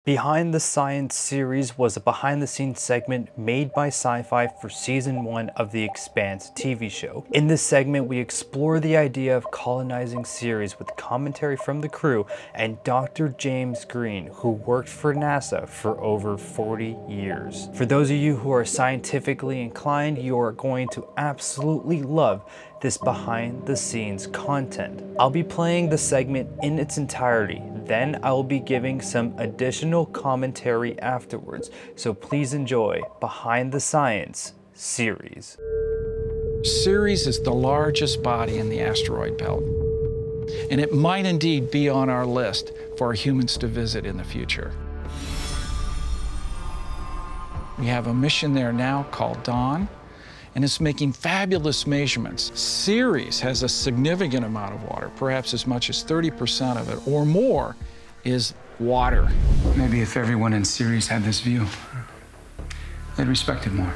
Behind the Science series was a behind-the-scenes segment made by Syfy for season 1 of the Expanse TV show. In this segment, we explore the idea of colonizing Ceres with commentary from the crew and Dr. James Green, who worked for NASA for over 40 years. For those of you who are scientifically inclined, you are going to absolutely love this behind-the-scenes content. I'll be playing the segment in its entirety, then I'll be giving some additional commentary afterwards, so please enjoy Behind the Science series. Ceres is the largest body in the asteroid belt, and it might indeed be on our list for humans to visit in the future. We have a mission there now called Dawn, and it's making fabulous measurements. Ceres has a significant amount of water, perhaps as much as 30% of it or more is water. Maybe if everyone in Ceres had this view, they'd respect it more.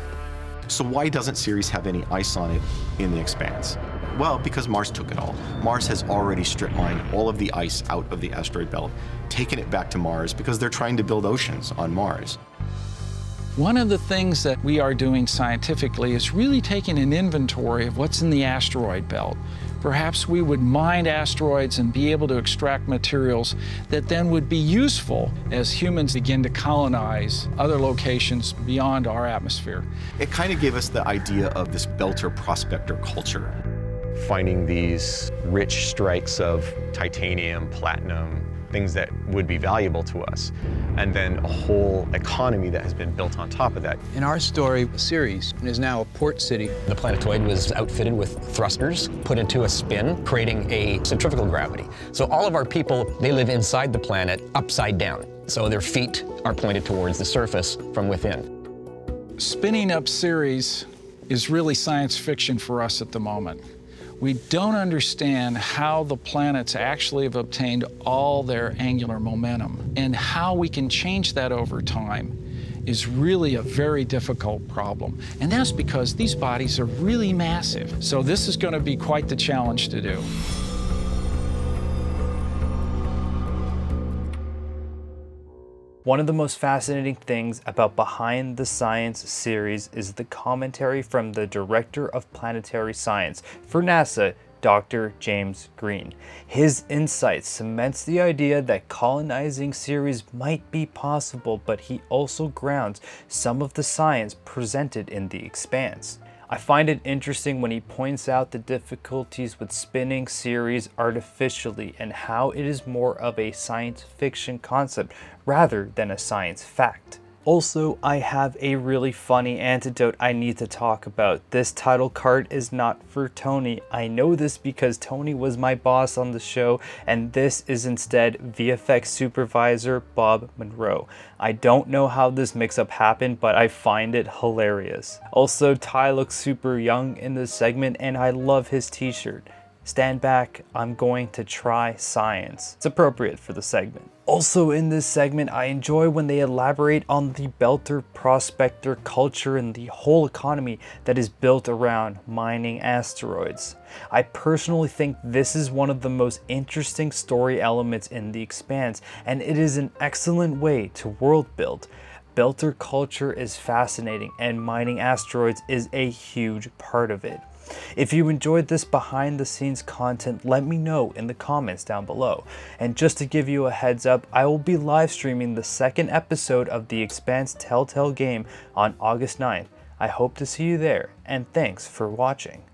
So why doesn't Ceres have any ice on it in the Expanse? Well, because Mars took it all. Mars has already strip mined all of the ice out of the asteroid belt, taken it back to Mars because they're trying to build oceans on Mars. One of the things that we are doing scientifically is really taking an inventory of what's in the asteroid belt. Perhaps we would mine asteroids and be able to extract materials that then would be useful as humans begin to colonize other locations beyond our atmosphere. It kind of gave us the idea of this belter prospector culture. Finding these rich strikes of titanium, platinum, things that would be valuable to us, and then a whole economy that has been built on top of that. In our story, Ceres is now a port city. The planetoid was outfitted with thrusters, put into a spin, creating a centrifugal gravity. So all of our people, they live inside the planet upside down. So their feet are pointed towards the surface from within. Spinning up Ceres is really science fiction for us at the moment. We don't understand how the planets actually have obtained all their angular momentum, and how we can change that over time is really a very difficult problem. And that's because these bodies are really massive. So this is going to be quite the challenge to do. One of the most fascinating things about Behind the Science series is the commentary from the Director of Planetary Science for NASA, Dr. James Green. His insight cements the idea that colonizing Ceres might be possible, but he also grounds some of the science presented in the Expanse. I find it interesting when he points out the difficulties with spinning Ceres artificially and how it is more of a science fiction concept rather than a science fact. Also, I have a really funny anecdote I need to talk about. This title card is not for Tony. I know this because Tony was my boss on the show, and this is instead VFX supervisor Bob Monroe. I don't know how this mix-up happened, but I find it hilarious. Also, Ty looks super young in this segment, and I love his t-shirt. Stand back, I'm going to try science. It's appropriate for the segment. Also in this segment, I enjoy when they elaborate on the belter prospector culture and the whole economy that is built around mining asteroids. I personally think this is one of the most interesting story elements in the Expanse, and it is an excellent way to world build. Belter culture is fascinating, and mining asteroids is a huge part of it. If you enjoyed this behind the scenes content, let me know in the comments down below. And just to give you a heads up, I will be live streaming the second episode of the Expanse Telltale game on August 9th. I hope to see you there, and thanks for watching.